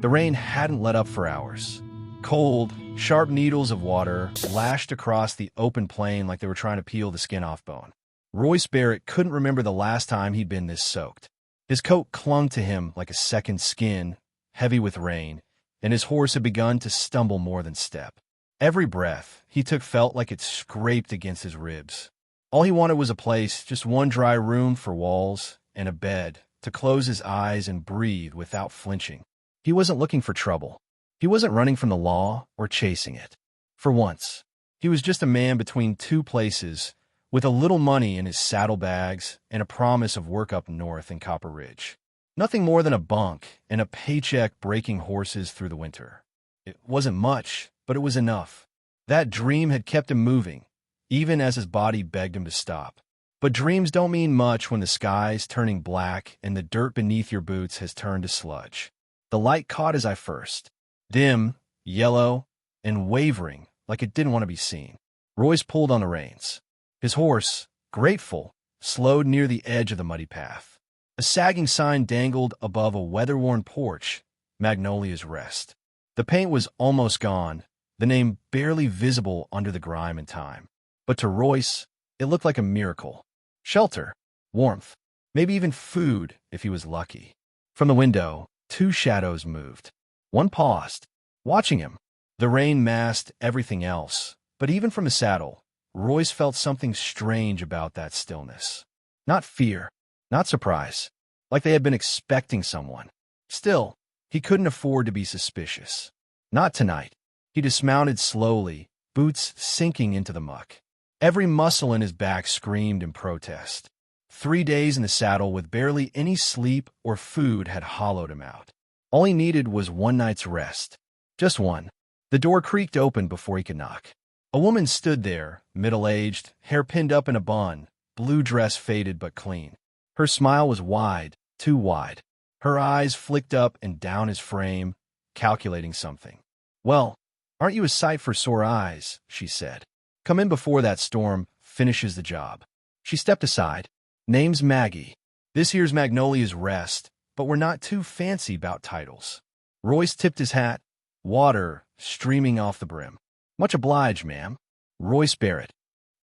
The rain hadn't let up for hours. Cold, sharp needles of water lashed across the open plain like they were trying to peel the skin off bone. Royce Barrett couldn't remember the last time he'd been this soaked. His coat clung to him like a second skin, heavy with rain, and his horse had begun to stumble more than step. Every breath he took felt like it scraped against his ribs. All he wanted was a place, just one dry room for walls and a bed, to close his eyes and breathe without flinching. He wasn't looking for trouble. He wasn't running from the law or chasing it. For once, he was just a man between two places, with a little money in his saddlebags and a promise of work up north in Copper Ridge. Nothing more than a bunk and a paycheck breaking horses through the winter. It wasn't much, but it was enough. That dream had kept him moving, even as his body begged him to stop. But dreams don't mean much when the sky's turning black and the dirt beneath your boots has turned to sludge. The light caught his eye first. Dim, yellow, and wavering like it didn't want to be seen. Royce pulled on the reins. His horse, grateful, slowed near the edge of the muddy path. A sagging sign dangled above a weather-worn porch, Magnolia's Rest. The paint was almost gone, the name barely visible under the grime and time. But to Royce, it looked like a miracle. Shelter, warmth, maybe even food if he was lucky. From the window, two shadows moved. One paused, watching him. The rain masked everything else, but even from the saddle, Royce felt something strange about that stillness. Not fear, not surprise, like they had been expecting someone. Still, he couldn't afford to be suspicious. Not tonight. He dismounted slowly, boots sinking into the muck. Every muscle in his back screamed in protest. 3 days in the saddle with barely any sleep or food had hollowed him out. All he needed was one night's rest. Just one. The door creaked open before he could knock. A woman stood there, middle-aged, hair pinned up in a bun, blue dress faded but clean. Her smile was wide, too wide. Her eyes flicked up and down his frame, calculating something. "Well, aren't you a sight for sore eyes?" she said. "Come in before that storm finishes the job." She stepped aside. "Name's Maggie. This here's Magnolia's Rest, but we're not too fancy about titles." Royce tipped his hat, water streaming off the brim. "Much obliged, ma'am." Royce Barrett.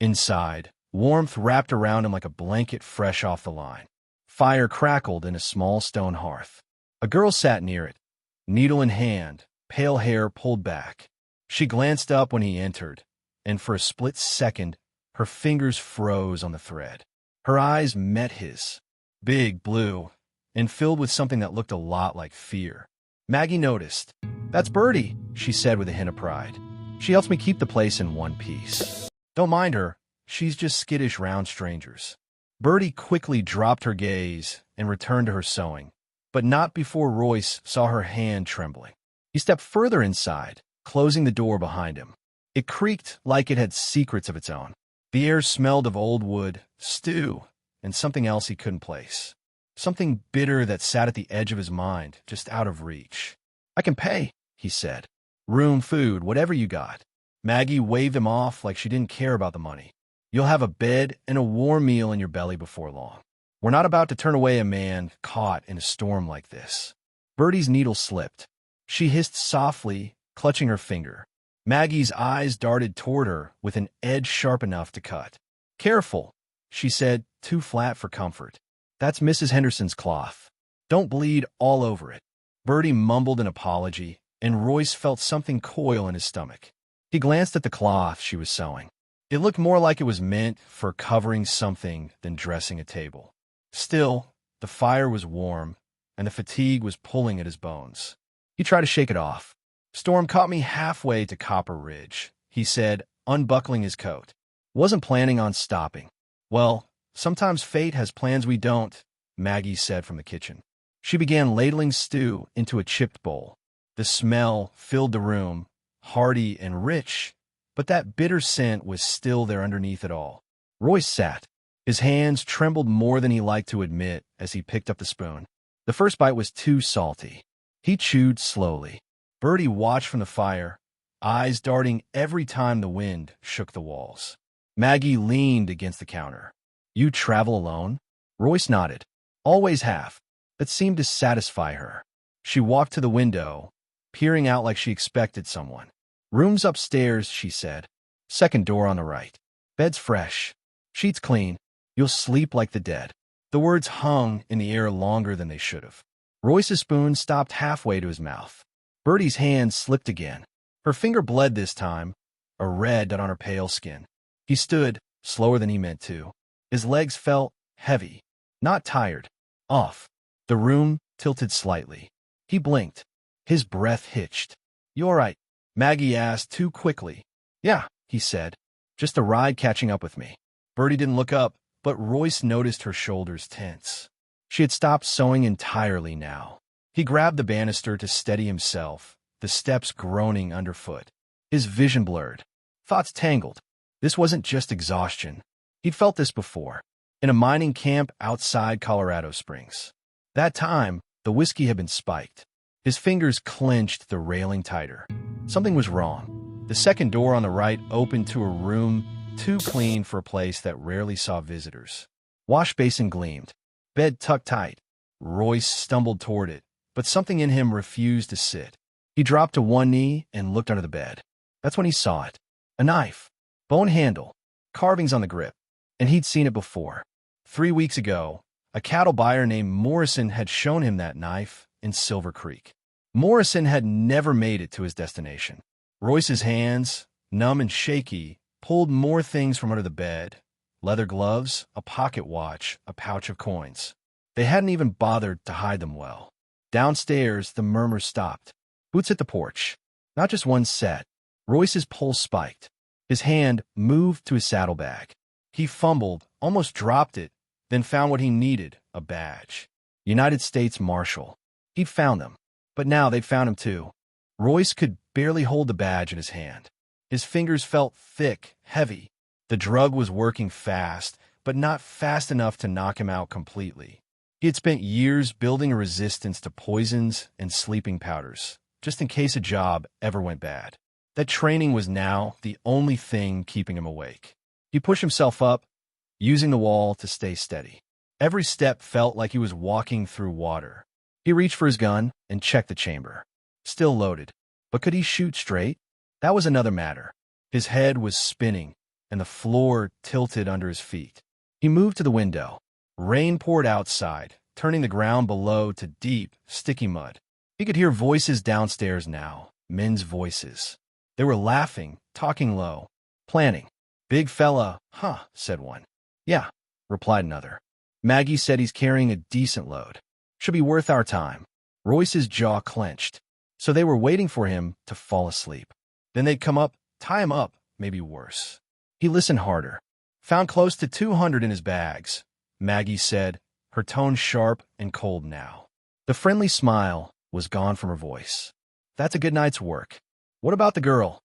Inside, warmth wrapped around him like a blanket fresh off the line. Fire crackled in a small stone hearth. A girl sat near it, needle in hand, pale hair pulled back. She glanced up when he entered, and for a split second, her fingers froze on the thread. Her eyes met his, big, blue, and filled with something that looked a lot like fear. Maggie noticed. "That's Birdie," she said with a hint of pride. "She helps me keep the place in one piece. Don't mind her. She's just skittish round strangers." Birdie quickly dropped her gaze and returned to her sewing, but not before Royce saw her hand trembling. He stepped further inside, closing the door behind him. It creaked like it had secrets of its own. The air smelled of old wood, stew, and something else he couldn't place. Something bitter that sat at the edge of his mind, just out of reach. "I can pay," he said. "Room, food, whatever you got." Maggie waved him off like she didn't care about the money. "You'll have a bed and a warm meal in your belly before long. We're not about to turn away a man caught in a storm like this." Birdie's needle slipped. She hissed softly, clutching her finger. Maggie's eyes darted toward her with an edge sharp enough to cut. "Careful," she said, too flat for comfort. "That's Mrs. Henderson's cloth. Don't bleed all over it." Birdie mumbled an apology, and Royce felt something coil in his stomach. He glanced at the cloth she was sewing. It looked more like it was meant for covering something than dressing a table. Still, the fire was warm, and the fatigue was pulling at his bones. He tried to shake it off. "Storm caught me halfway to Copper Ridge," he said, unbuckling his coat. "Wasn't planning on stopping." "Well, sometimes fate has plans we don't," Maggie said from the kitchen. She began ladling stew into a chipped bowl. The smell filled the room, hearty and rich, but that bitter scent was still there underneath it all. Royce sat. His hands trembled more than he liked to admit as he picked up the spoon. The first bite was too salty. He chewed slowly. Birdie watched from the fire, eyes darting every time the wind shook the walls. Maggie leaned against the counter. "You travel alone?" Royce nodded. "Always have." That seemed to satisfy her. She walked to the window, peering out like she expected someone. "Room's upstairs," she said. "Second door on the right. Bed's fresh. Sheets clean. You'll sleep like the dead." The words hung in the air longer than they should have. Royce's spoon stopped halfway to his mouth. Bertie's hand slipped again. Her finger bled this time, a red dot on her pale skin. He stood, slower than he meant to. His legs felt heavy, not tired, off. The room tilted slightly. He blinked. His breath hitched. "You all right?" Maggie asked too quickly. "Yeah," he said. "Just a ride catching up with me." Bertie didn't look up, but Royce noticed her shoulders tense. She had stopped sewing entirely now. He grabbed the banister to steady himself, the steps groaning underfoot. His vision blurred. Thoughts tangled. This wasn't just exhaustion. He'd felt this before, in a mining camp outside Colorado Springs. That time, the whiskey had been spiked. His fingers clenched the railing tighter. Something was wrong. The second door on the right opened to a room too clean for a place that rarely saw visitors. Wash basin gleamed. Bed tucked tight. Royce stumbled toward it, but something in him refused to sit. He dropped to one knee and looked under the bed. That's when he saw it. A knife. Bone handle. Carvings on the grip. And he'd seen it before. 3 weeks ago, a cattle buyer named Morrison had shown him that knife in Silver Creek. Morrison had never made it to his destination. Royce's hands, numb and shaky, pulled more things from under the bed. Leather gloves, a pocket watch, a pouch of coins. They hadn't even bothered to hide them well. Downstairs, the murmurs stopped. Boots hit the porch. Not just one set. Royce's pulse spiked. His hand moved to his saddlebag. He fumbled, almost dropped it, then found what he needed, a badge. United States Marshal. He'd found them. But now they'd found him too. Royce could barely hold the badge in his hand. His fingers felt thick, heavy. The drug was working fast, but not fast enough to knock him out completely. He had spent years building a resistance to poisons and sleeping powders, just in case a job ever went bad. That training was now the only thing keeping him awake. He pushed himself up, using the wall to stay steady. Every step felt like he was walking through water. He reached for his gun and checked the chamber. Still loaded. But could he shoot straight? That was another matter. His head was spinning, and the floor tilted under his feet. He moved to the window. Rain poured outside, turning the ground below to deep, sticky mud. He could hear voices downstairs now, men's voices. They were laughing, talking low, planning. "Big fella, huh?" said one. "Yeah," replied another. "Maggie said he's carrying a decent load. Should be worth our time." Royce's jaw clenched. So they were waiting for him to fall asleep. Then they'd come up, tie him up, maybe worse. He listened harder. "Found close to 200 in his bags," Maggie said, her tone sharp and cold now. The friendly smile was gone from her voice. "That's a good night's work. What about the girl?"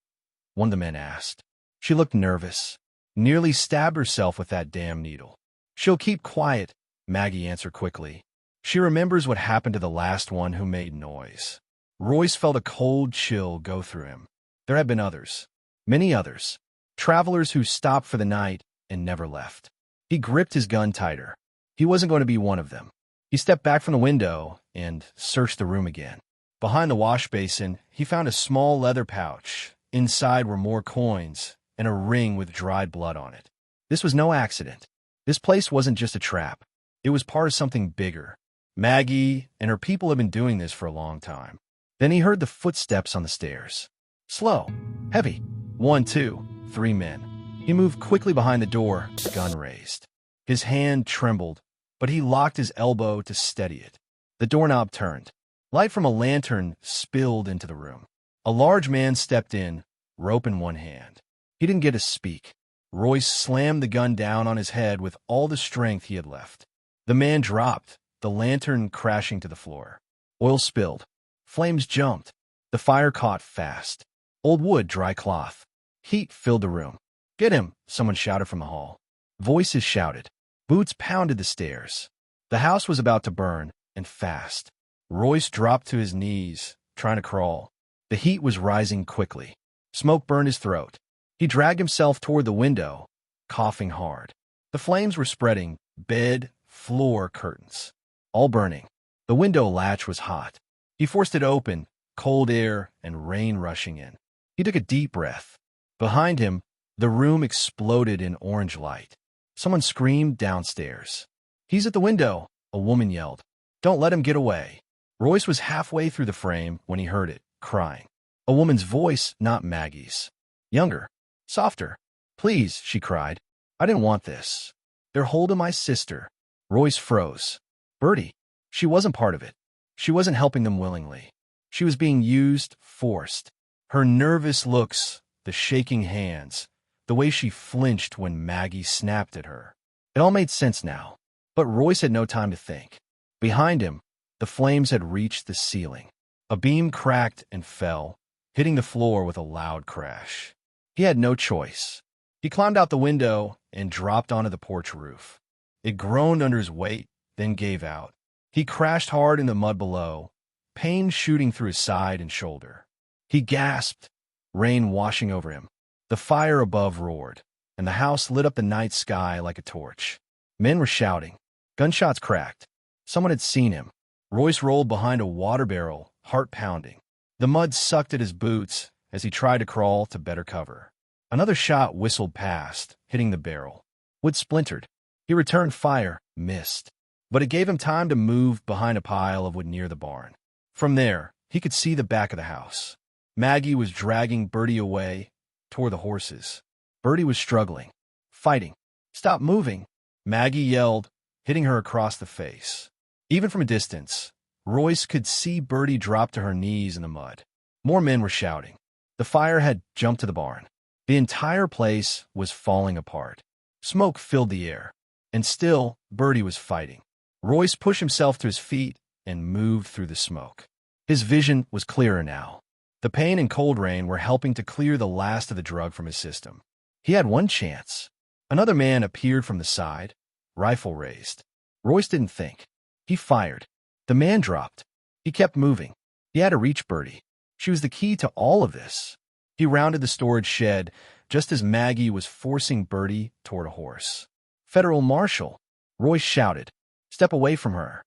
one of the men asked. She looked nervous. "Nearly stabbed herself with that damn needle." "She'll keep quiet," Maggie answered quickly. "She remembers what happened to the last one who made noise." Royce felt a cold chill go through him. There had been others. Many others. Travelers who stopped for the night and never left. He gripped his gun tighter. He wasn't going to be one of them. He stepped back from the window and searched the room again. Behind the wash basin, he found a small leather pouch. Inside were more coins and a ring with dried blood on it. This was no accident. This place wasn't just a trap. It was part of something bigger. Maggie and her people had been doing this for a long time. Then he heard the footsteps on the stairs. Slow, heavy. 1, 2, 3 men. He moved quickly behind the door, gun raised. His hand trembled, but he locked his elbow to steady it. The doorknob turned. Light from a lantern spilled into the room. A large man stepped in, rope in one hand. He didn't get to speak. Royce slammed the gun down on his head with all the strength he had left. The man dropped, the lantern crashing to the floor. Oil spilled. Flames jumped. The fire caught fast. Old wood, dry cloth. Heat filled the room. "Get him!" someone shouted from the hall. Voices shouted. Boots pounded the stairs. The house was about to burn, and fast. Royce dropped to his knees, trying to crawl. The heat was rising quickly. Smoke burned his throat. He dragged himself toward the window, coughing hard. The flames were spreading, bed, floor, curtains. All burning. The window latch was hot. He forced it open, cold air and rain rushing in. He took a deep breath. Behind him, the room exploded in orange light. Someone screamed downstairs. "He's at the window," a woman yelled. "Don't let him get away." Royce was halfway through the frame when he heard it, crying. A woman's voice, not Maggie's. Younger. Softer. "Please," she cried. "I didn't want this. They're holding my sister." Royce froze. Bertie. She wasn't part of it. She wasn't helping them willingly. She was being used, forced. Her nervous looks, the shaking hands, the way she flinched when Maggie snapped at her. It all made sense now. But Royce had no time to think. Behind him, the flames had reached the ceiling. A beam cracked and fell, hitting the floor with a loud crash. He had no choice. He climbed out the window and dropped onto the porch roof. It groaned under his weight, then gave out. He crashed hard in the mud below, pain shooting through his side and shoulder. He gasped, rain washing over him. The fire above roared, and the house lit up the night sky like a torch. Men were shouting. Gunshots cracked. Someone had seen him. Royce rolled behind a water barrel, heart pounding. The mud sucked at his boots as he tried to crawl to better cover. Another shot whistled past, hitting the barrel. Wood splintered. He returned fire, missed. But it gave him time to move behind a pile of wood near the barn. From there, he could see the back of the house. Maggie was dragging Bertie away, toward the horses. Bertie was struggling, fighting. "Stop moving," Maggie yelled, hitting her across the face. Even from a distance, Royce could see Bertie drop to her knees in the mud. More men were shouting. The fire had jumped to the barn. The entire place was falling apart. Smoke filled the air, and still, Bertie was fighting. Royce pushed himself to his feet and moved through the smoke. His vision was clearer now. The pain and cold rain were helping to clear the last of the drug from his system. He had one chance. Another man appeared from the side, rifle raised. Royce didn't think. He fired. The man dropped. He kept moving. He had to reach Bertie. She was the key to all of this. He rounded the storage shed just as Maggie was forcing Bertie toward a horse. "Federal Marshal," Royce shouted. "Step away from her."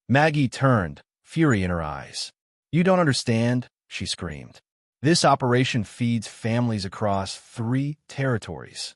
Maggie turned, fury in her eyes. "You don't understand," she screamed. "This operation feeds families across 3 territories."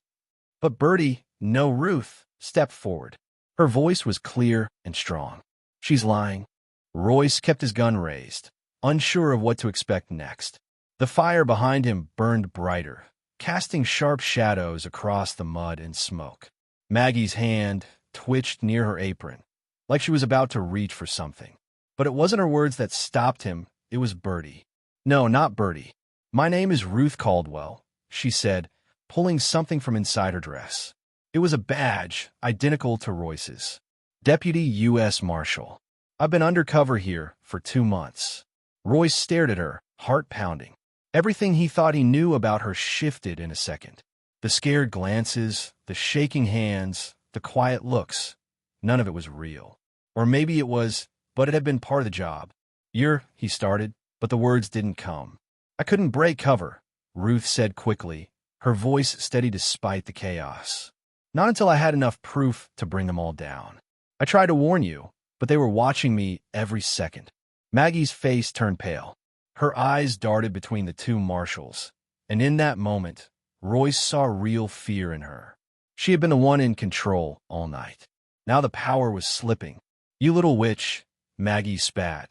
But Bertie, no Ruth, stepped forward. Her voice was clear and strong. "She's lying." Royce kept his gun raised, unsure of what to expect next. The fire behind him burned brighter, casting sharp shadows across the mud and smoke. Maggie's hand twitched near her apron, like she was about to reach for something. But it wasn't her words that stopped him, it was Bertie. "No, not Bertie. My name is Ruth Caldwell," she said, pulling something from inside her dress. It was a badge, identical to Royce's. "Deputy U.S. Marshal. I've been undercover here for 2 months." Royce stared at her, heart pounding. Everything he thought he knew about her shifted in a second. The scared glances, the shaking hands, the quiet looks. None of it was real. Or maybe it was, but it had been part of the job. He started, but the words didn't come. "I couldn't break cover," Ruth said quickly, her voice steady despite the chaos. "Not until I had enough proof to bring them all down. I tried to warn you, but they were watching me every second." Maggie's face turned pale. Her eyes darted between the 2 marshals, and in that moment, Royce saw real fear in her. She had been the one in control all night. Now the power was slipping. "You little witch," Maggie spat,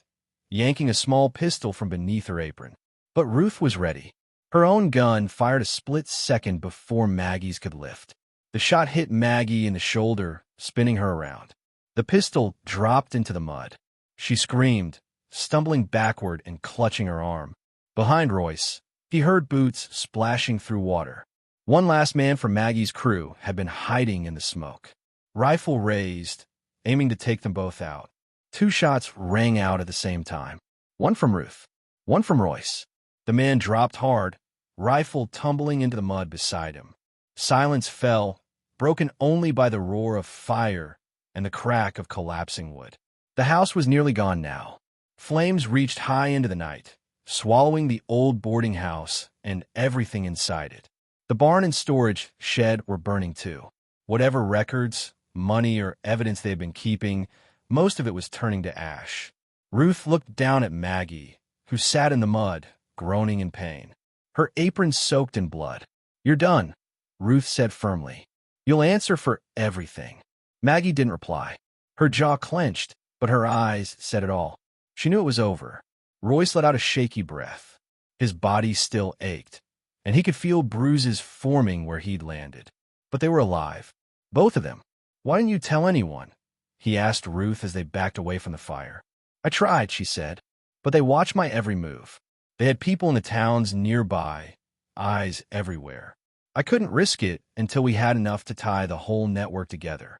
yanking a small pistol from beneath her apron. But Ruth was ready. Her own gun fired a split second before Maggie's could lift. The shot hit Maggie in the shoulder, spinning her around. The pistol dropped into the mud. She screamed, stumbling backward and clutching her arm. Behind Royce, he heard boots splashing through water. One last man from Maggie's crew had been hiding in the smoke. Rifle raised, aiming to take them both out. 2 shots rang out at the same time. One from Ruth, one from Royce. The man dropped hard, rifle tumbling into the mud beside him. Silence fell, broken only by the roar of fire and the crack of collapsing wood. The house was nearly gone now. Flames reached high into the night, swallowing the old boarding house and everything inside it. The barn and storage shed were burning too. Whatever records, money, or evidence they had been keeping, most of it was turning to ash. Ruth looked down at Maggie, who sat in the mud, groaning in pain. Her apron soaked in blood. "You're done," Ruth said firmly. "You'll answer for everything." Maggie didn't reply. Her jaw clenched, but her eyes said it all. She knew it was over. Royce let out a shaky breath. His body still ached, and he could feel bruises forming where he'd landed. But they were alive. Both of them. "Why didn't you tell anyone?" he asked Ruth as they backed away from the fire. "I tried," she said, "but they watched my every move. They had people in the towns nearby, eyes everywhere. I couldn't risk it until we had enough to tie the whole network together."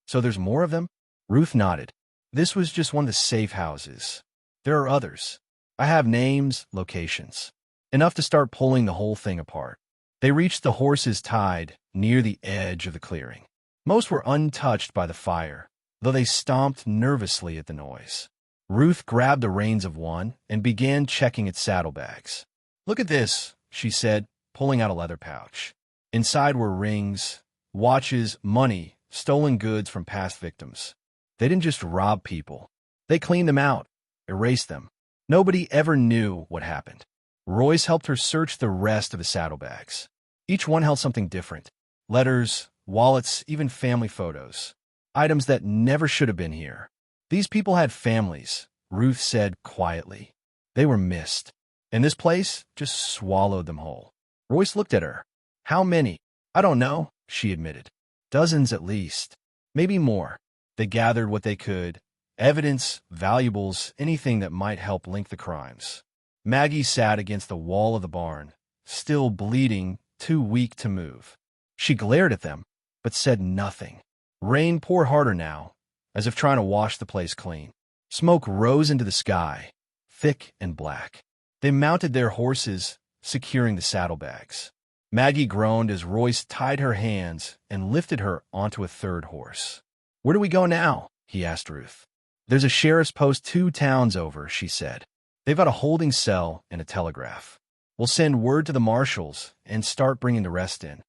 "So there's more of them?" Ruth nodded. "This was just one of the safe houses. There are others. I have names, locations. Enough to start pulling the whole thing apart." They reached the horses tied near the edge of the clearing. Most were untouched by the fire, though they stomped nervously at the noise. Ruth grabbed the reins of one and began checking its saddlebags. "Look at this," she said, pulling out a leather pouch. Inside were rings, watches, money, stolen goods from past victims. They didn't just rob people. They cleaned them out, erased them. Nobody ever knew what happened. Royce helped her search the rest of the saddlebags. Each one held something different. Letters, wallets, even family photos. Items that never should have been here. These people had families, Ruth said quietly. They were missed. And this place just swallowed them whole. Royce looked at her. "How many?" "I don't know," she admitted. "Dozens at least. Maybe more." They gathered what they could. Evidence, valuables, anything that might help link the crimes. Maggie sat against the wall of the barn, still bleeding, too weak to move. She glared at them, but said nothing. Rain poured harder now, as if trying to wash the place clean. Smoke rose into the sky, thick and black. They mounted their horses, securing the saddlebags. Maggie groaned as Royce tied her hands and lifted her onto a third horse. "Where do we go now?" he asked Ruth. "There's a sheriff's post 2 towns over," she said. "They've got a holding cell and a telegraph. We'll send word to the marshals and start bringing the rest in."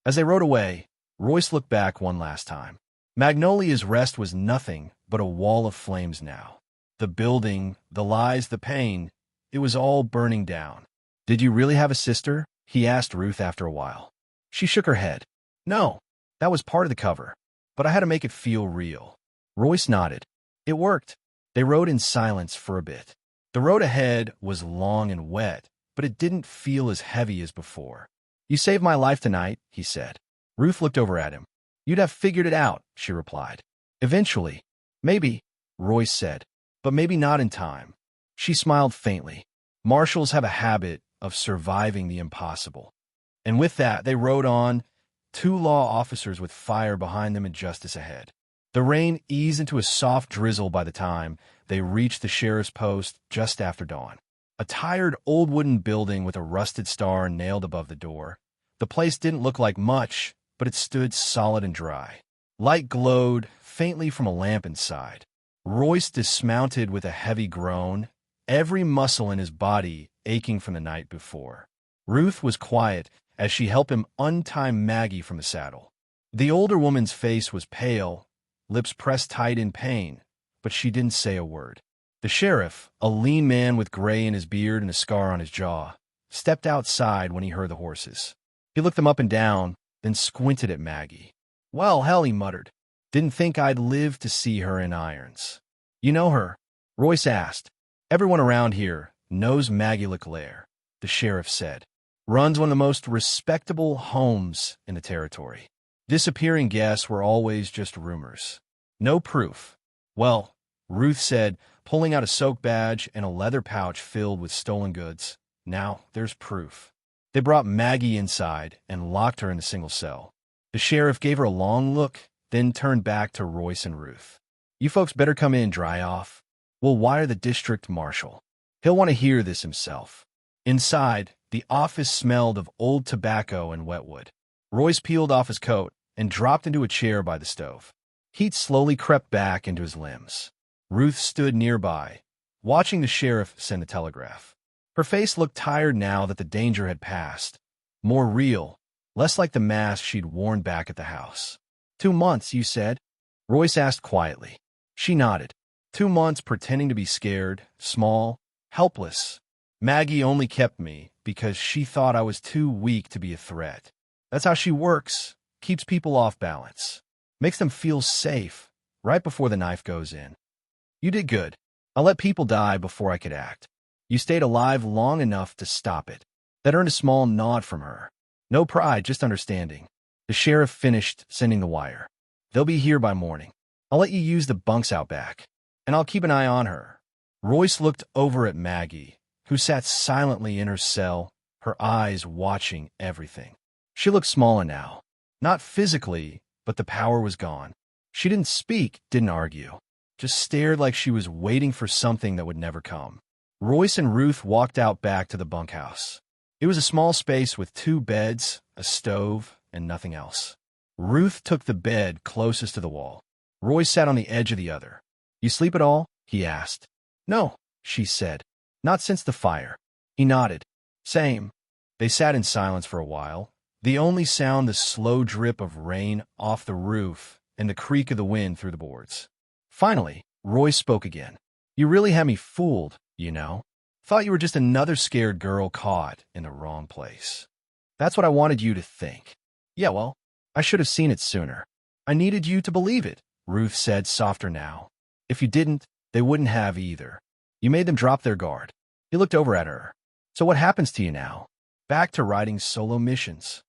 As they rode away, Royce looked back one last time. Magnolia's Rest was nothing but a wall of flames now. The building, the lies, the pain, it was all burning down. "Did you really have a sister?" he asked Ruth after a while. She shook her head. "No, that was part of the cover, but I had to make it feel real." Royce nodded. It worked. They rode in silence for a bit. The road ahead was long and wet, but it didn't feel as heavy as before. "You saved my life tonight," he said. Ruth looked over at him. "You'd have figured it out," she replied. "Eventually. Maybe," Royce said, "but maybe not in time." She smiled faintly. Marshals have a habit of surviving the impossible. And with that, they rode on, 2 law officers with fire behind them and justice ahead. The rain eased into a soft drizzle by the time they reached the sheriff's post just after dawn. A tired old wooden building with a rusted star nailed above the door. The place didn't look like much, but it stood solid and dry. Light glowed faintly from a lamp inside. Royce dismounted with a heavy groan, every muscle in his body aching from the night before. Ruth was quiet as she helped him untie Maggie from the saddle. The older woman's face was pale, lips pressed tight in pain, but she didn't say a word. The sheriff, a lean man with gray in his beard and a scar on his jaw, stepped outside when he heard the horses. He looked them up and down, then squinted at Maggie. "Well, hell," he muttered. "Didn't think I'd live to see her in irons." "You know her?" Royce asked. "Everyone around here knows Maggie LeClaire," the sheriff said. "Runs one of the most respectable homes in the territory. Disappearing guests were always just rumors. No proof." "Well," Ruth said, pulling out a soak badge and a leather pouch filled with stolen goods, "now there's proof." They brought Maggie inside and locked her in a single cell. The sheriff gave her a long look, then turned back to Royce and Ruth. "You folks better come in, dry off. We'll wire the district marshal. He'll want to hear this himself." Inside, the office smelled of old tobacco and wetwood. Royce peeled off his coat and dropped into a chair by the stove. Heat slowly crept back into his limbs. Ruth stood nearby, watching the sheriff send the telegraph. Her face looked tired now that the danger had passed. More real, less like the mask she'd worn back at the house. 2 months, you said?" Royce asked quietly. She nodded. 2 months pretending to be scared, small, helpless. Maggie only kept me because she thought I was too weak to be a threat. That's how she works, keeps people off balance, makes them feel safe right before the knife goes in. You did good. I let people die before I could act. You stayed alive long enough to stop it. That earned a small nod from her. No pride, just understanding. The sheriff finished sending the wire. They'll be here by morning. I'll let you use the bunks out back, and I'll keep an eye on her. Royce looked over at Maggie, who sat silently in her cell, her eyes watching everything. She looked smaller now. Not physically, but the power was gone. She didn't speak, didn't argue. Just stared like she was waiting for something that would never come. Royce and Ruth walked out back to the bunkhouse. It was a small space with 2 beds, a stove, and nothing else. Ruth took the bed closest to the wall. Royce sat on the edge of the other. You sleep at all? He asked. No, she said. Not since the fire. He nodded. Same. They sat in silence for a while. The only sound the slow drip of rain off the roof and the creak of the wind through the boards. Finally, Royce spoke again. You really had me fooled, you know. Thought you were just another scared girl caught in the wrong place. That's what I wanted you to think. Yeah, well, I should have seen it sooner. I needed you to believe it, Ruth said, softer now. If you didn't, they wouldn't have either. You made them drop their guard. He looked over at her. So what happens to you now? Back to writing solo missions.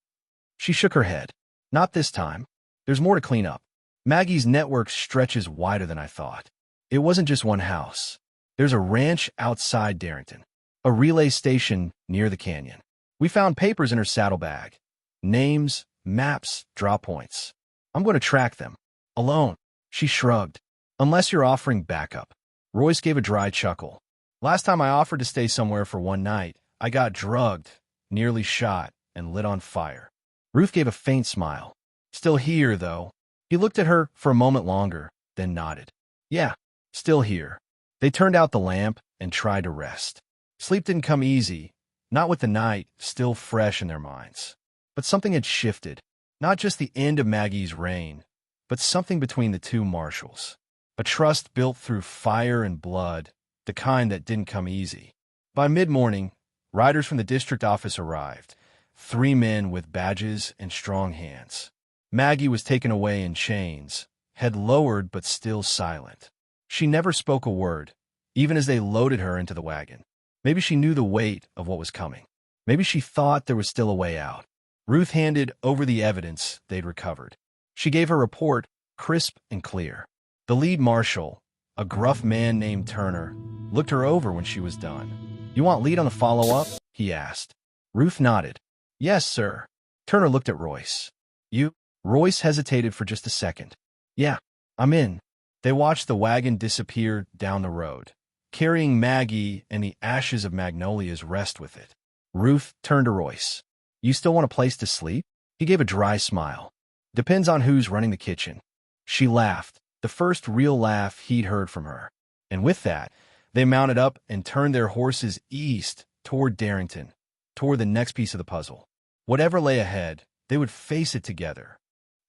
She shook her head. Not this time. There's more to clean up. Maggie's network stretches wider than I thought. It wasn't just one house. There's a ranch outside Darrington, a relay station near the canyon. We found papers in her saddlebag. Names, maps, draw points. I'm going to track them. Alone. She shrugged. Unless you're offering backup. Royce gave a dry chuckle. Last time I offered to stay somewhere for one night, I got drugged, nearly shot, and lit on fire. Ruth gave a faint smile. Still here, though. He looked at her for a moment longer, then nodded. Yeah, still here. They turned out the lamp and tried to rest. Sleep didn't come easy, not with the night still fresh in their minds. But something had shifted. Not just the end of Maggie's reign, but something between the 2 marshals. A trust built through fire and blood, the kind that didn't come easy. By mid-morning, riders from the district office arrived. 3 men with badges and strong hands. Maggie was taken away in chains, head lowered but still silent. She never spoke a word, even as they loaded her into the wagon. Maybe she knew the weight of what was coming. Maybe she thought there was still a way out. Ruth handed over the evidence they'd recovered. She gave her report, crisp and clear. The lead marshal, a gruff man named Turner, looked her over when she was done. You want lead on the follow-up? He asked. Ruth nodded. Yes, sir. Turner looked at Royce. You? Royce hesitated for just a second. Yeah, I'm in. They watched the wagon disappear down the road, carrying Maggie and the ashes of Magnolia's rest with it. Ruth turned to Royce. You still want a place to sleep? He gave a dry smile. Depends on who's running the kitchen. She laughed, the first real laugh he'd heard from her. And with that, they mounted up and turned their horses east toward Darrington, toward the next piece of the puzzle. Whatever lay ahead, they would face it together.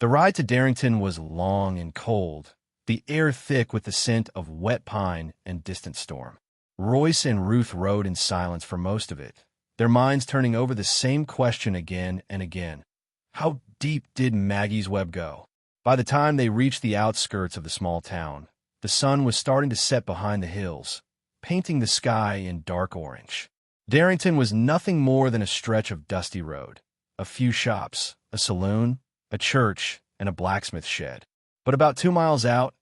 The ride to Darrington was long and cold, the air thick with the scent of wet pine and distant storm. Royce and Ruth rode in silence for most of it, their minds turning over the same question again and again. How deep did Maggie's web go? By the time they reached the outskirts of the small town, the sun was starting to set behind the hills, painting the sky in dark orange. Darrington was nothing more than a stretch of dusty road, a few shops, a saloon, a church, and a blacksmith shed. But about 2 miles out,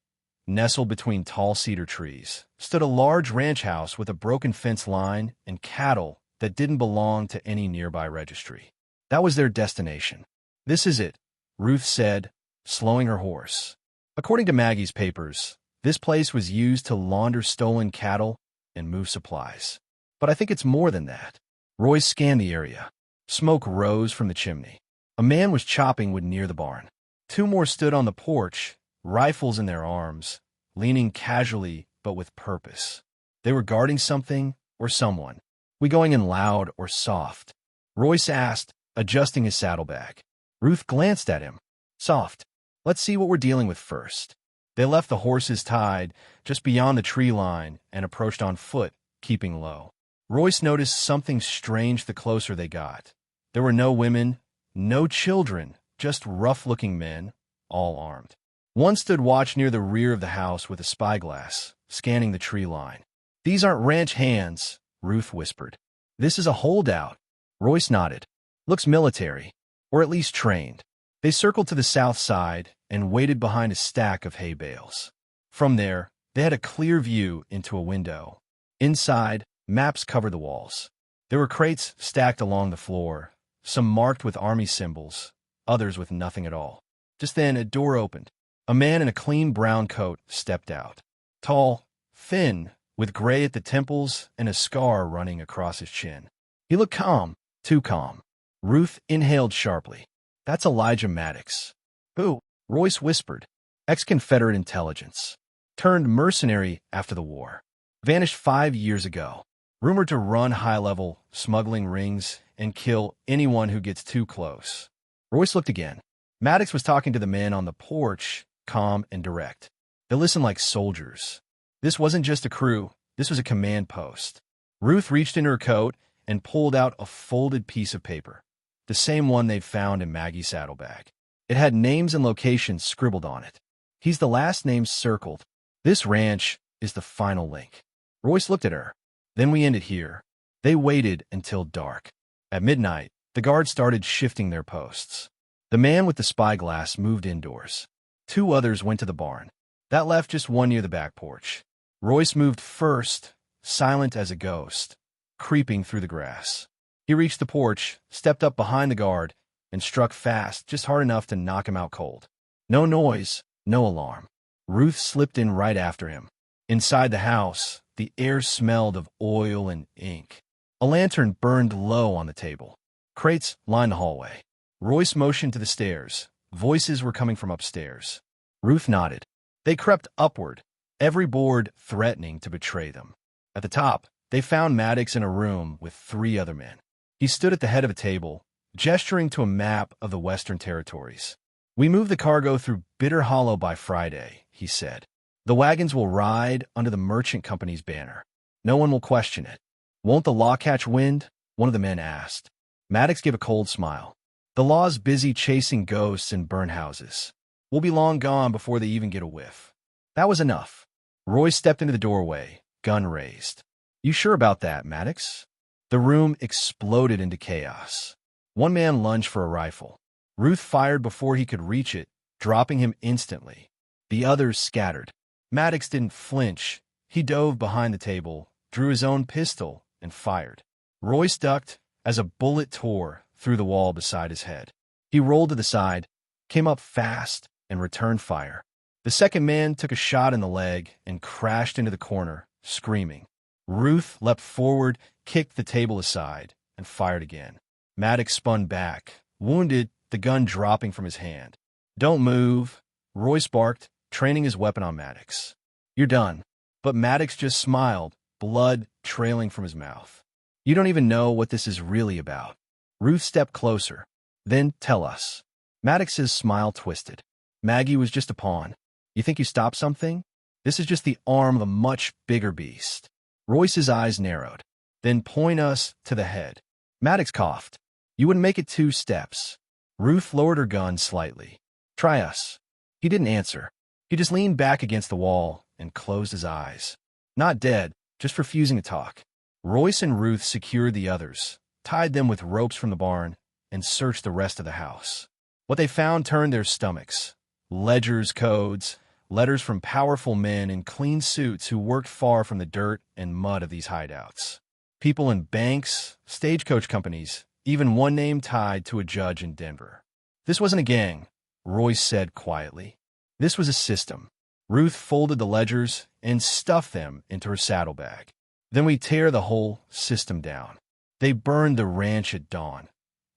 nestled between tall cedar trees, stood a large ranch house with a broken fence line and cattle that didn't belong to any nearby registry. That was their destination. This is it, Ruth said, slowing her horse. According to Maggie's papers, this place was used to launder stolen cattle and move supplies. But I think it's more than that. Royce scanned the area. Smoke rose from the chimney. A man was chopping wood near the barn. 2 more stood on the porch, rifles in their arms, leaning casually but with purpose. They were guarding something or someone. We going in loud or soft? Royce asked, adjusting his saddlebag. Ruth glanced at him. Soft. Let's see what we're dealing with first. They left the horses tied just beyond the tree line and approached on foot, keeping low. Royce noticed something strange the closer they got. There were no women, no children, just rough-looking men, all armed. One stood watch near the rear of the house with a spyglass, scanning the tree line. "These aren't ranch hands," Ruth whispered. "This is a holdout." Royce nodded. "Looks military, or at least trained." They circled to the south side and waited behind a stack of hay bales. From there, they had a clear view into a window. Inside, maps covered the walls. There were crates stacked along the floor, some marked with army symbols, others with nothing at all. Just then, a door opened. A man in a clean brown coat stepped out. Tall, thin, with gray at the temples and a scar running across his chin. He looked calm, too calm. Ruth inhaled sharply. "That's Elijah Maddox." "Who?" Royce whispered. "Ex-Confederate intelligence. Turned mercenary after the war. Vanished 5 years ago. Rumored to run high-level smuggling rings and kill anyone who gets too close." Royce looked again. Maddox was talking to the men on the porch, calm and direct. They listened like soldiers. This wasn't just a crew, this was a command post. Ruth reached into her coat and pulled out a folded piece of paper, the same one they'd found in Maggie's saddlebag. It had names and locations scribbled on it. "He's the last name circled. This ranch is the final link." Royce looked at her. "Then we end it here." They waited until dark. At midnight, the guards started shifting their posts. The man with the spyglass moved indoors. 2 others went to the barn. That left just one near the back porch. Royce moved first, silent as a ghost, creeping through the grass. He reached the porch, stepped up behind the guard, and struck fast, just hard enough to knock him out cold. No noise, no alarm. Ruth slipped in right after him. Inside the house, the air smelled of oil and ink. A lantern burned low on the table. Crates lined the hallway. Royce motioned to the stairs. Voices were coming from upstairs. Ruth nodded. They crept upward, every board threatening to betray them. At the top, they found Maddox in a room with 3 other men. He stood at the head of a table, gesturing to a map of the Western Territories. "We move the cargo through Bitter Hollow by Friday," he said. "The wagons will ride under the merchant company's banner. No one will question it." "Won't the law catch wind?" one of the men asked. Maddox gave a cold smile. "The law's busy chasing ghosts in burn houses. We'll be long gone before they even get a whiff." That was enough. Roy stepped into the doorway, gun raised. "You sure about that, Maddox?" The room exploded into chaos. One man lunged for a rifle. Ruth fired before he could reach it, dropping him instantly. The others scattered. Maddox didn't flinch. He dove behind the table, drew his own pistol, and fired. Royce ducked as a bullet tore through the wall beside his head. He rolled to the side, came up fast, and returned fire. The second man took a shot in the leg and crashed into the corner, screaming. Ruth leapt forward, kicked the table aside, and fired again. Maddox spun back, wounded, the gun dropping from his hand. "Don't move," Royce barked, training his weapon on Maddox. "You're done." But Maddox just smiled, blood trailing from his mouth. "You don't even know what this is really about." Ruth stepped closer. "Then tell us." Maddox's smile twisted. "Maggie was just a pawn. You think you stopped something? This is just the arm of a much bigger beast." Royce's eyes narrowed. "Then point us to the head." Maddox coughed. "You wouldn't make it 2 steps." Ruth lowered her gun slightly. "Try us." He didn't answer. He just leaned back against the wall and closed his eyes. Not dead, just refusing to talk. Royce and Ruth secured the others, tied them with ropes from the barn, and searched the rest of the house. What they found turned their stomachs. Ledgers, codes, letters from powerful men in clean suits who worked far from the dirt and mud of these hideouts. People in banks, stagecoach companies, even one name tied to a judge in Denver. This wasn't a gang, Royce said quietly. This was a system. Ruth folded the ledgers and stuffed them into her saddlebag. "Then we tear the whole system down." They burned the ranch at dawn,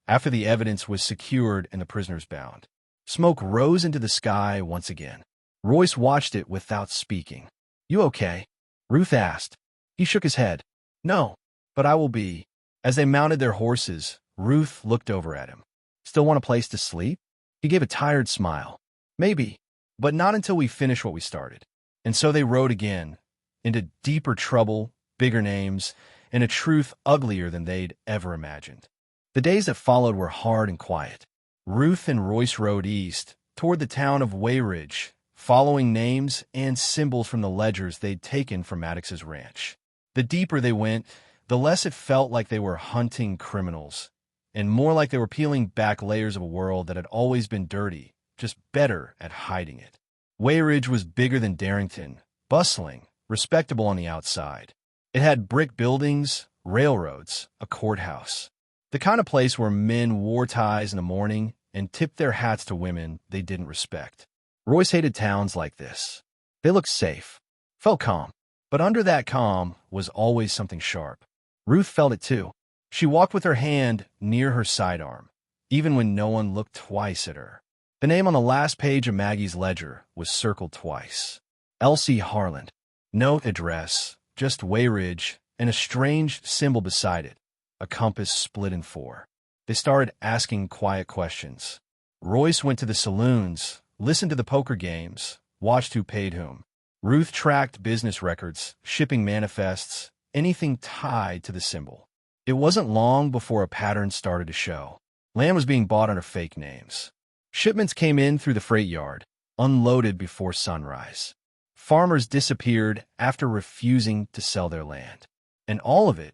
after the evidence was secured and the prisoners bound. Smoke rose into the sky once again. Royce watched it without speaking. "You okay?" Ruth asked. He shook his head. "No, but I will be." As they mounted their horses, Ruth looked over at him. "Still want a place to sleep?" He gave a tired smile. "Maybe. but not until we finish what we started. And so they rode again, into deeper trouble, bigger names, and a truth uglier than they'd ever imagined. The days that followed were hard and quiet. Ruth and Royce rode east, toward the town of Wayridge, following names and symbols from the ledgers they'd taken from Maddox's ranch. The deeper they went, the less it felt like they were hunting criminals, and more like they were peeling back layers of a world that had always been dirty, just better at hiding it. Wayridge was bigger than Darrington, bustling, respectable on the outside. It had brick buildings, railroads, a courthouse. The kind of place where men wore ties in the morning and tipped their hats to women they didn't respect. Royce hated towns like this. They looked safe, felt calm. But under that calm was always something sharp. Ruth felt it too. She walked with her hand near her sidearm, even when no one looked twice at her. The name on the last page of Maggie's ledger was circled twice. Elsie Harland. No address, just Wayridge, and a strange symbol beside it, a compass split in four. They started asking quiet questions. Royce went to the saloons, listened to the poker games, watched who paid whom. Ruth tracked business records, shipping manifests, anything tied to the symbol. It wasn't long before a pattern started to show. Land was being bought under fake names. Shipments came in through the freight yard, unloaded before sunrise. Farmers disappeared after refusing to sell their land. And all of it,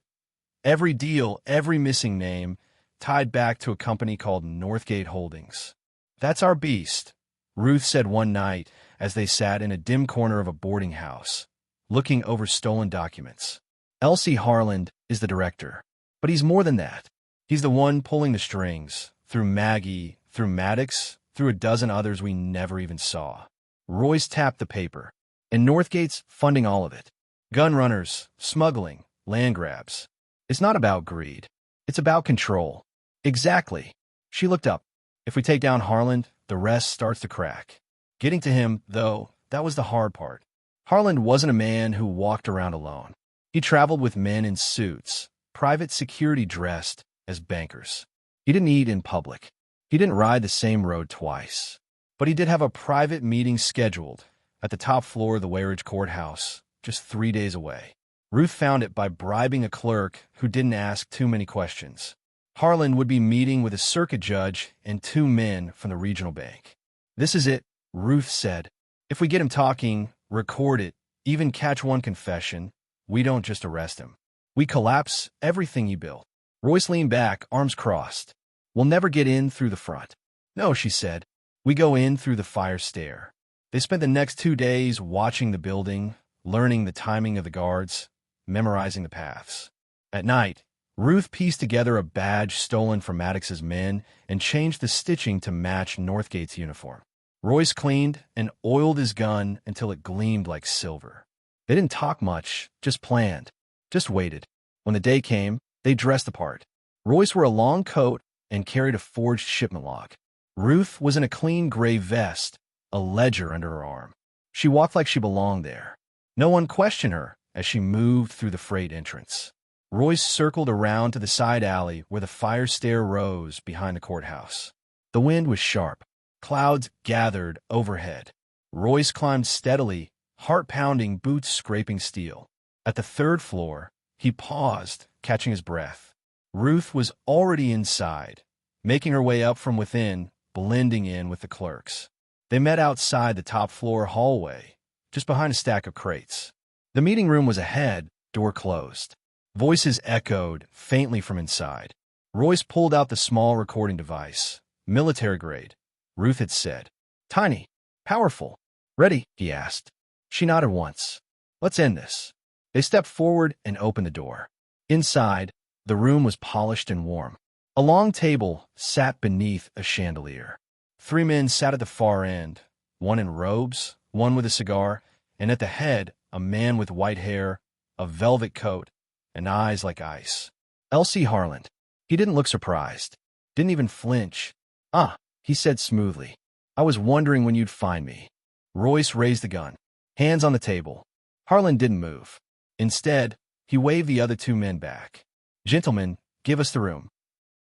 every deal, every missing name, tied back to a company called Northgate Holdings. "That's our beast," Ruth said one night as they sat in a dim corner of a boarding house, looking over stolen documents. Elsie Harland is the director, but he's more than that. He's the one pulling the strings, through Maggie, through Maddox, through a dozen others we never even saw. Royce tapped the paper, and Northgate's funding all of it. Gun runners, smuggling, land grabs. It's not about greed. It's about control. Exactly. She looked up. If we take down Harland, the rest starts to crack. Getting to him, though, that was the hard part. Harland wasn't a man who walked around alone. He traveled with men in suits, private security dressed as bankers. He didn't eat in public. He didn't ride the same road twice. But he did have a private meeting scheduled at the top floor of the Wayridge courthouse, just 3 days away. Ruth found it by bribing a clerk who didn't ask too many questions. Harland would be meeting with a circuit judge and 2 men from the regional bank. "This is it," Ruth said. "If we get him talking, record it, even catch one confession, we don't just arrest him. We collapse everything he built." Royce leaned back, arms crossed. "We'll never get in through the front." "No," she said. "We go in through the fire stair." They spent the next 2 days watching the building, learning the timing of the guards, memorizing the paths. At night, Ruth pieced together a badge stolen from Maddox's men and changed the stitching to match Northgate's uniform. Royce cleaned and oiled his gun until it gleamed like silver. They didn't talk much, just planned, just waited. When the day came, they dressed the part. Royce wore a long coat and carried a forged shipment log. Ruth was in a clean gray vest, a ledger under her arm. She walked like she belonged there. No one questioned her as she moved through the freight entrance. Royce circled around to the side alley where the fire stair rose behind the courthouse. The wind was sharp. Clouds gathered overhead. Royce climbed steadily, heart-pounding, boots scraping steel. At the 3rd floor, he paused, catching his breath. Ruth was already inside, making her way up from within, blending in with the clerks. They met outside the top-floor hallway, just behind a stack of crates. The meeting room was ahead, door closed. Voices echoed faintly from inside. Royce pulled out the small recording device, military grade. Ruth had said. "Tiny. Powerful. Ready?" he asked. She nodded once. "Let's end this." They stepped forward and opened the door. Inside, the room was polished and warm. A long table sat beneath a chandelier. 3 men sat at the far end, one in robes, one with a cigar, and at the head, a man with white hair, a velvet coat, and eyes like ice. Elsie Harland. He didn't look surprised. Didn't even flinch. "Ah," he said smoothly. "I was wondering when you'd find me." Royce raised the gun, hands on the table. Harland didn't move. Instead, he waved the other 2 men back. "Gentlemen, give us the room."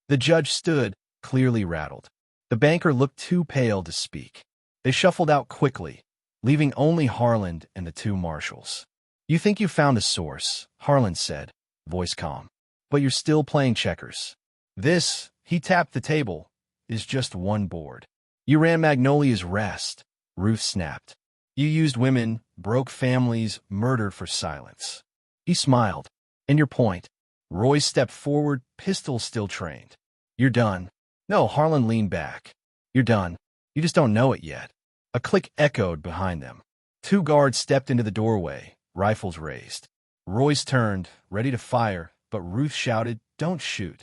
The judge stood, clearly rattled. The banker looked too pale to speak. They shuffled out quickly, leaving only Harland and the two marshals. "You think you found the source," Harland said, voice calm. "But you're still playing checkers. This," he tapped the table, "is just one board. You ran Magnolia's Rest," Ruth snapped. "You used women, broke families, murdered for silence." He smiled. "And your point?" Roy stepped forward, pistol still trained. "You're done." "No," Harlan leaned back. "You're done. You just don't know it yet." A click echoed behind them. Two guards stepped into the doorway, rifles raised. Royce turned, ready to fire, but Ruth shouted, "Don't shoot."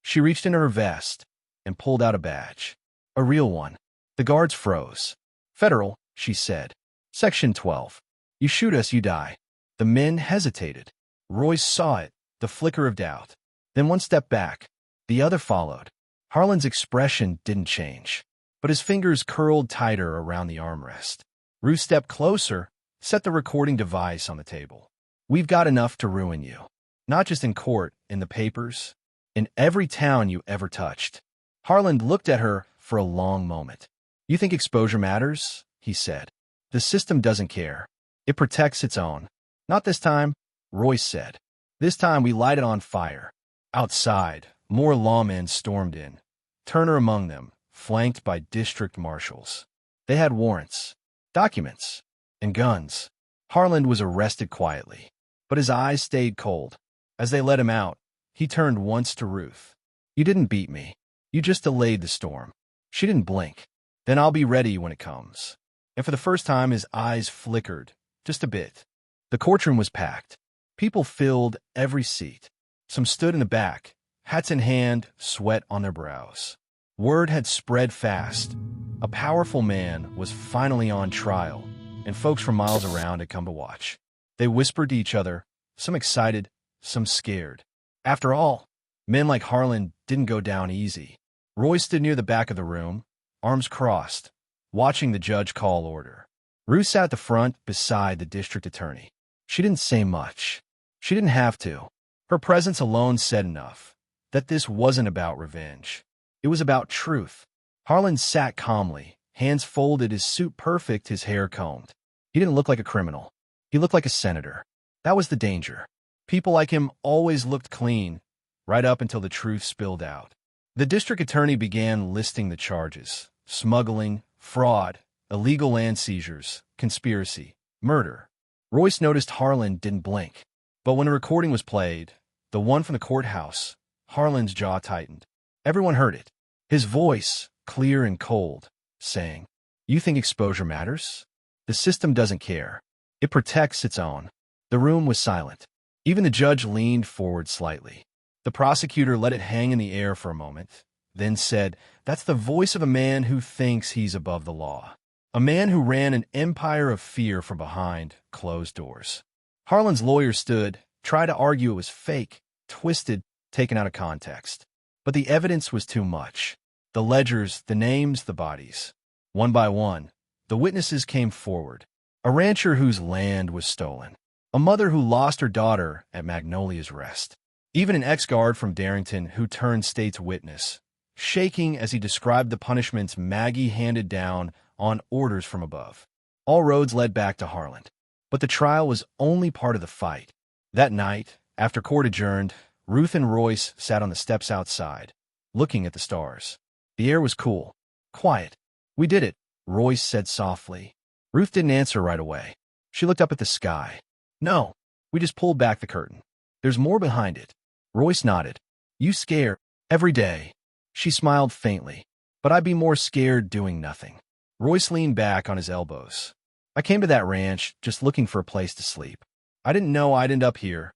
She reached into her vest and pulled out a badge. A real one. The guards froze. "Federal," she said. "Section 12. You shoot us, you die." The men hesitated. Royce saw it, the flicker of doubt. Then one step back. The other followed. Harlan's expression didn't change, but his fingers curled tighter around the armrest. Ruth stepped closer, set the recording device on the table. "We've got enough to ruin you. Not just in court, in the papers, in every town you ever touched." Harlan looked at her for a long moment. "You think exposure matters?" he said. "The system doesn't care. It protects its own." "Not this time," Royce said. "This time we light it on fire." Outside, more lawmen stormed in, Turner among them, flanked by district marshals. They had warrants, documents, and guns. Harland was arrested quietly, but his eyes stayed cold. As they let him out, he turned once to Ruth. "You didn't beat me. You just delayed the storm." She didn't blink. "Then I'll be ready when it comes." And for the first time, his eyes flickered, just a bit. The courtroom was packed. People filled every seat. Some stood in the back, hats in hand, sweat on their brows. Word had spread fast. A powerful man was finally on trial, and folks from miles around had come to watch. They whispered to each other, some excited, some scared. After all, men like Harlan didn't go down easy. Roy stood near the back of the room, arms crossed, watching the judge call order. Ruth sat at the front beside the district attorney. She didn't say much. She didn't have to. Her presence alone said enough, that this wasn't about revenge. It was about truth. Harlan sat calmly, hands folded, his suit perfect, his hair combed. He didn't look like a criminal. He looked like a senator. That was the danger. People like him always looked clean, right up until the truth spilled out. The district attorney began listing the charges: smuggling, fraud, illegal land seizures, conspiracy, murder. Royce noticed Harlan didn't blink. But when the recording was played, the one from the courthouse, Harlan's jaw tightened. Everyone heard it. His voice, clear and cold, saying, "You think exposure matters? The system doesn't care. It protects its own." The room was silent. Even the judge leaned forward slightly. The prosecutor let it hang in the air for a moment, then said, "That's the voice of a man who thinks he's above the law. A man who ran an empire of fear from behind closed doors." Harlan's lawyer stood, tried to argue it was fake, twisted, taken out of context. But the evidence was too much. The ledgers, the names, the bodies. One by one, the witnesses came forward. A rancher whose land was stolen. A mother who lost her daughter at Magnolia's Rest. Even an ex-guard from Darrington who turned state's witness, shaking as he described the punishments Maggie handed down on orders from above. All roads led back to Harlan. But the trial was only part of the fight. That night, after court adjourned, Ruth and Royce sat on the steps outside, looking at the stars. The air was cool, quiet. "We did it," Royce said softly. Ruth didn't answer right away. She looked up at the sky. "No, we just pulled back the curtain. There's more behind it." Royce nodded. "You scare every day." She smiled faintly. "But I'd be more scared doing nothing." Royce leaned back on his elbows. "I came to that ranch just looking for a place to sleep. I didn't know I'd end up here,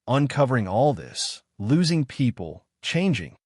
uncovering all this, losing people, changing."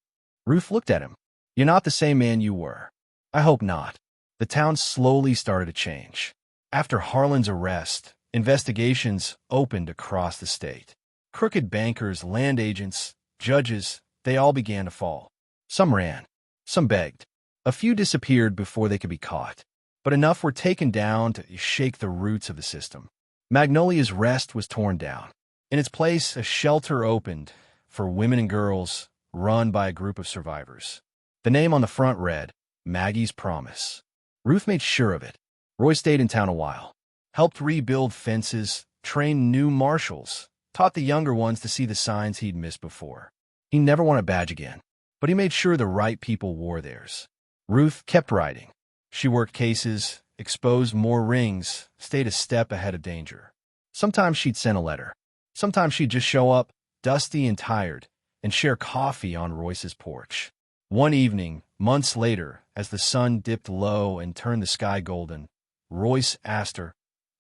Ruth looked at him. "You're not the same man you were." "I hope not." The town slowly started to change. After Harlan's arrest, investigations opened across the state. Crooked bankers, land agents, judges, they all began to fall. Some ran. Some begged. A few disappeared before they could be caught. But enough were taken down to shake the roots of the system. Magnolia's Rest was torn down. In its place, a shelter opened for women and girls, run by a group of survivors. The name on the front read, "Maggie's Promise." Ruth made sure of it. Roy stayed in town a while, helped rebuild fences, trained new marshals, taught the younger ones to see the signs he'd missed before. He never won a badge again, but he made sure the right people wore theirs. Ruth kept writing. She worked cases, exposed more rings, stayed a step ahead of danger. Sometimes she'd send a letter. Sometimes she'd just show up, dusty and tired, and share coffee on Royce's porch. One evening, months later, as the sun dipped low and turned the sky golden, Royce asked her,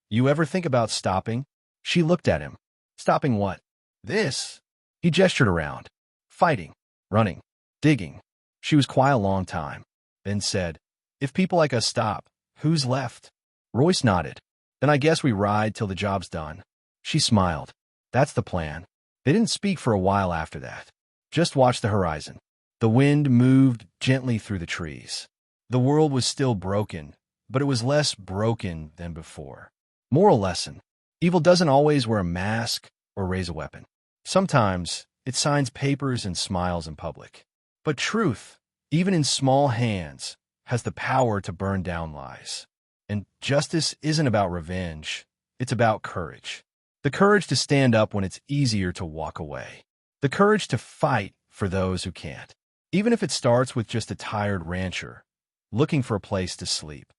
"You ever think about stopping?" She looked at him. "Stopping what?" "This." He gestured around. "Fighting, running, digging." She was quiet a long time, then said, "If people like us stop, who's left?" Royce nodded. "Then I guess we ride till the job's done." She smiled. "That's the plan." They didn't speak for a while after that. Just watched the horizon. The wind moved gently through the trees. The world was still broken, but it was less broken than before. Moral lesson: evil doesn't always wear a mask or raise a weapon. Sometimes it signs papers and smiles in public. But truth, even in small hands, has the power to burn down lies. And justice isn't about revenge. It's about courage. The courage to stand up when it's easier to walk away. The courage to fight for those who can't. Even if it starts with just a tired rancher looking for a place to sleep.